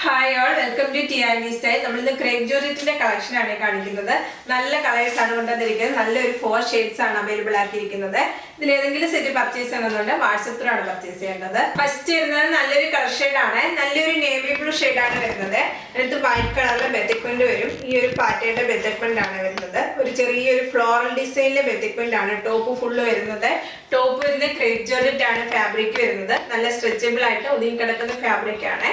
Hi all, welcome to T style. നമ്മളിന്ന് crepe ജോർജറ്റിന്റെ collection ആണ് കാണിക്കുന്നത്. നല്ല കളേഴ്സ് ആണ് കൊണ്ടുവന്നിരിക്കുന്നത്. നല്ലൊരു 4 ഷെയ്ഡ്സ് ആണ് അവൈലബിൾ ആക്കിയിരിക്കുന്നത്. ഇതിൽ ഏതെങ്കിലും സെറ്റ് പർച്ചേസ് ചെയ്യണമെന്നുണ്ടെങ്കിൽ വാട്സപ്പ് ത്രൂ ആണ് പർച്ചേസ് ചെയ്യേണ്ടത്. ഫസ്റ്റ് വരുന്നത് നല്ലൊരു കളർ ഷെയ്ഡ് ആണ്. നല്ലൊരു നേവി ബ്ലൂ ഷെയ്ഡ് ആണ് വരുന്നത്. അടുത്ത് വൈറ്റ് കളറിലെ ബെത്തിക്വന്റ് വരും. ഈ ഒരു പാറ്റേണിന്റെ ബെത്തിക്വന്റ് ആണ് വരുന്നത്. ഒരു ചെറിയൊരു ഫ്ലോറൽ ഡിസൈനിലെ ബെത്തിക്വന്റ് ആണ്. ടോപ്പ് ഫുള്ള് വരുന്നത്. ടോപ്പ് വരുന്നത് ക്രേപ്പ് ജോർജറ്റ് ആണ് ഫാബ്രിക് വരുന്നത്. നല്ല സ്ട്രെച്ചബിൾ ആയിട്ട് ഒതുങ്ങി കിടക്കുന്ന ഫാബ്രിക് ആണ്.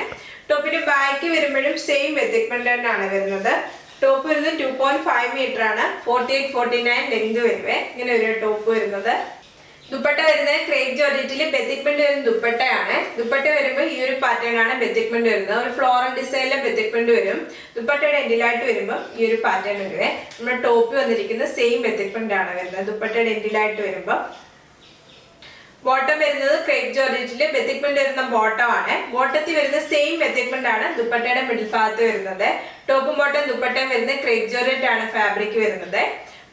ടോപ്പിന്റെ ബാക്ക് വരുമ്പോഴും സെയിം ബെത്തിക്വന്റ് തന്നെയാണ് വരുന്നത്. ടോപ്പ് വരുന്നത് 2.5 മീറ്റർ ആണ്. 48-49 ലെങ്ത് വരുവേ. ഇങ്ങനെ ഒരു ടോപ്പ് വരുന്നത്. ദുപ്പട്ട വരുന്നത് ക്രേപ്പ് ജോർജറ്റിൽ ബെത്തിക്വന്റ് വരുന്ന ദുപ്പട്ടയാണ്. ദുപ്പട്ട വരുമ്പോൾ ഈ ഒരു പാറ്റേൺ ആണ് ബെത്തിക്വന്റ് വരുന്നത്. ഒരു ഫ്ലോറൽ ഡിസൈനിലെ ബെത്തിക്വന്റ് വരും. ദുപ്പട്ടയുടെ എൻഡിലായിട്ട് വരുമ്പോൾ ഈ ഒരു പാറ്റേൺ വരുവേ. നമ്മുടെ ടോപ്പ് വന്നിരിക്കുന്നത് സെയിം ബെത്തിക്വന്റ് ആണ് വരുന്നത്. ദുപ്പട്ടയുടെ എൻഡിലായിട്ട് വരുമ്പോൾ ബോട്ടം വരുന്നത് ക്രേപ്പ് ജോർജറ്റില് ബെത്തിക്വന്റ് വരുന്ന ബോട്ടം ആണ്. ബോട്ടത്തിൽ വരുന്ന സെയിം ബെത്തിക്വന്റ് ആണ് ദുപ്പട്ടയുടെ മിഡിൽ ഭാഗത്ത് വരുന്നത്. ടോപ്പും ബോട്ടം ദുപ്പട്ടയും വരുന്നത് ക്രേപ്പ് ജോർജറ്റ് ആണ് ഫാബ്രിക് വരുന്നത്.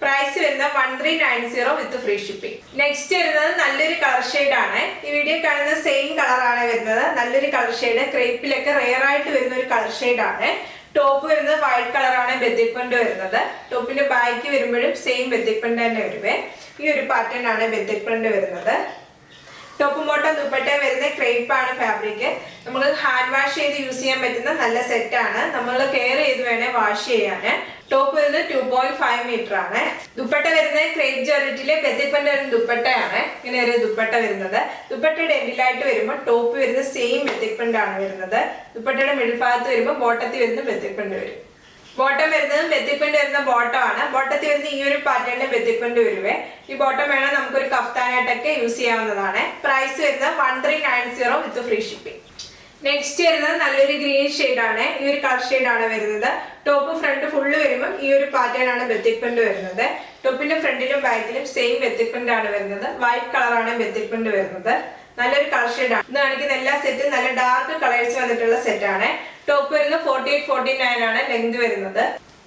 പ്രൈസ് വരുന്നത് 1390 വിത്ത് ഫ്രീ ഷിപ്പിംഗ്. നെക്സ്റ്റ് വരുന്നത് നല്ലൊരു കളർ ഷെയ്ഡ് ആണ്. ഈ വീഡിയോ കാണുന്ന സെയിം കളർ ആണ് വരുന്നത്. നല്ലൊരു കളർ ഷെയ്ഡ്, ക്രേപ്പിലൊക്കെ റെയർ ആയിട്ട് വരുന്ന ഒരു കളർ ഷെയ്ഡ് ആണ്. ടോപ്പ് വരുന്നത് വൈറ്റ് കളറാണ് ബെത്തിക്വന്റ് വരുന്നത്. ടോപ്പിന്റെ ബാക്ക് വരുമ്പോഴും സെയിം ബെത്തിക്വന്റ് തന്നെ വരുവേ. ഈ ഒരു പാറ്റേൺ ആണ് ബെത്തിക്വന്റ് വരുന്നത്. ടോപ്പും ബോട്ടം ദുപ്പട്ടയും വരുന്ന ക്രേപ്പ് ആണ് ഫാബ്രിക്. നമുക്ക് ഹാൻഡ് വാഷ് ചെയ്ത് യൂസ് ചെയ്യാൻ പറ്റുന്ന നല്ല സെറ്റ് ആണ്. നമ്മൾ കെയർ ചെയ്ത് വേണേ വാഷ് ചെയ്യാൻ. ടോപ്പ് വരുന്നത് 2.5 മീറ്റർ ആണ്. ദുപ്പട്ട വരുന്നത് ക്രേപ്പ് ജോർജറ്റിലെ ബെത്തിക്വന്റ് വരുന്ന ദുപ്പട്ടയാണ്. ഇങ്ങനെ ഒരു ദുപ്പട്ട വരുന്നത്. ദുപ്പട്ടയുടെ എൻഡിലായിട്ട് വരുമ്പോൾ ടോപ്പ് വരുന്ന സെയിം ബെത്തിക്വന്റ് ആണ് വരുന്നത്. ദുപ്പട്ടയുടെ മിഡിൽ ഭാഗത്ത് വരുമ്പോൾ ബോട്ടത്തിൽ വരുന്ന ബെത്തിക്വന്റ് വരും. ബോട്ടം വരുന്നത് ബെത്തിക്വന്റ് വരുന്ന ബോട്ടം ആണ്. ബോട്ടത്തിൽ വരുന്ന ഈ ഒരു പാറ്റേണിന്റെ ബെത്തിക്വന്റ് വരുവേ. ഈ ബോട്ടം വേണം നമുക്കൊരു കഫ്താനായിട്ടൊക്കെ യൂസ് ചെയ്യാവുന്നതാണ്. പ്രൈസ് വരുന്നത് 1390 വിത്ത് ഫ്രീ ഷിപ്പിംഗ്. നെക്സ്റ്റ് വരുന്നത് നല്ലൊരു ഗ്രീൻ ഷെയ്ഡ് ആണ്. ഈ ഒരു കളർ ഷെയ്ഡ് ആണ് വരുന്നത്. ടോപ്പ് ഫ്രണ്ട് ഫുള്ള് വരുമ്പോൾ ഈ ഒരു പാറ്റേൺ ആണ് ബെത്തിക്വന്റ് വരുന്നത്. ടോപ്പിന്റെ ഫ്രണ്ടിലും ബാക്കിലും സെയിം ബെത്തിക്വന്റ് ആണ് വരുന്നത്. വൈറ്റ് കളറാണ് ബെത്തിക്വന്റ് വരുന്നത്. നല്ലൊരു കളർ ഷെയ്ഡ് ആണ്. ഇത് കാണിക്കുന്ന എല്ലാ സെറ്റും നല്ല ഡാർക്ക് കളേഴ്സ് വന്നിട്ടുള്ള സെറ്റ് ആണ്. ടോപ്പ് വരുന്നത് 48-49 ആണ് ലെങ്ത് വരുന്നത്.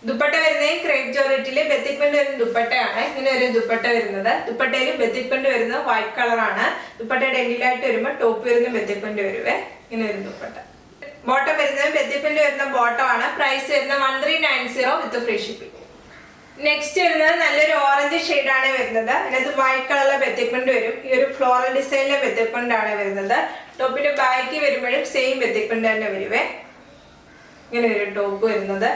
ദുപ്പട്ട വരുന്നത് ക്രേപ്പ് ജോർജറ്റിലെ ബെത്തിക്വന്റ് വരുന്ന ദുപ്പട്ടയാണ്. ഇങ്ങനെ ഒരു ദുപ്പട്ട വരുന്നത്. ദുപ്പട്ടയിലും ബെത്തിക്വന്റ് വരുന്നത് വൈറ്റ് കളറാണ്. ദുപ്പട്ടയുടെ എൻഡിലായിട്ട് വരുമ്പോൾ ടോപ്പ് വരുന്ന ബെത്തിക്വന്റ് വരുവേ. ഇങ്ങനെ ഒരു ദുപ്പട്ട. ബോട്ടം വരുന്നത് ബെത്തിക്വന്റ് വരുന്ന ബോട്ടം ആണ്. പ്രൈസ് വരുന്നത് 1390 വിത്ത് ഫ്രീ ഷിപ്പിംഗ്. നെക്സ്റ്റ് വരുന്നത് നല്ലൊരു ഓറഞ്ച് ഷെയ്ഡ് ആണ് വരുന്നത്. അതിനകത്ത് വൈറ്റ് കളറിലെ ബെത്തിക്വന്റ് വരും. ഈ ഒരു ഫ്ലോറൽ ഡിസൈനിലെ ബെത്തിക്വന്റ് ആണ് വരുന്നത്. ടോപ്പിന്റെ ബാക്ക് വരുമ്പോഴും സെയിം ബെത്തിക്വന്റ് തന്നെ വരുവേ. ഇങ്ങനെ ഒരു ടോപ്പ് വരുന്നത്.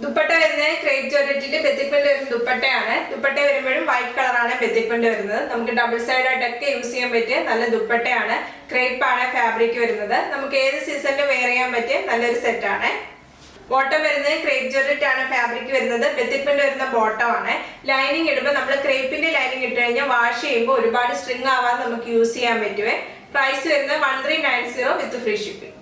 ദുപ്പട്ട വരുന്നത് ക്രേപ്പ് ജോർജറ്റിന്റെ ബെത്തിക്വന്റ് വരുന്ന ദുപ്പട്ടയാണ്. ദുപ്പട്ട വരുമ്പോഴും വൈറ്റ് കളറാണ് ബെത്തിക്വന്റ് വരുന്നത്. നമുക്ക് ഡബിൾ സൈഡ് ആയിട്ടൊക്കെ യൂസ് ചെയ്യാൻ പറ്റിയ നല്ല ദുപ്പട്ടയാണ്. ക്രേപ്പ് ആണ് ഫാബ്രിക് വരുന്നത്. നമുക്ക് ഏത് സീസണിലും വെയർ ചെയ്യാൻ പറ്റിയ നല്ലൊരു സെറ്റ് ആണ്. ബോട്ടം വരുന്നത് ക്രേപ്പ് ജോർജറ്റ് ആണ് ഫാബ്രിക് വരുന്നത്. ബെത്തിക്വന്റ് വരുന്ന ബോട്ടം ആണ്. ലൈനിങ് ഇടുമ്പോൾ നമ്മൾ ക്രേപ്പിന്റെ ലൈനിങ് ഇട്ട് കഴിഞ്ഞാൽ വാഷ് ചെയ്യുമ്പോൾ ഒരുപാട് സ്ട്രിങ് ആവാതെ നമുക്ക് യൂസ് ചെയ്യാൻ പറ്റുവേ. പ്രൈസ് വരുന്നത് 1390 വിത്ത് ഫ്രീ ഷിപ്പിംഗ്.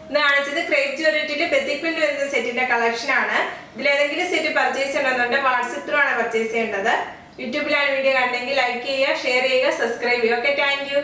ഇന്ന് കാണിച്ചത് ക്രേപ്പ് ജോർജറ്റിലെ ബെത്തിക്വന്റ് വരുന്ന സെറ്റിന്റെ കളക്ഷൻ ആണ്. ഇതിൽ ഏതെങ്കിലും സെറ്റ് പർച്ചേസ് ചെയ്യണമെന്നുണ്ടെങ്കിൽ വാട്സപ്പ് ത്രൂ ആണ് പർച്ചേസ് ചെയ്യേണ്ടത്. യൂട്യൂബിലാണ് വീഡിയോ കണ്ടെങ്കിൽ ലൈക്ക് ചെയ്യുക, ഷെയർ ചെയ്യുക, സബ്സ്ക്രൈബ് ചെയ്യുക. Okay, thank you.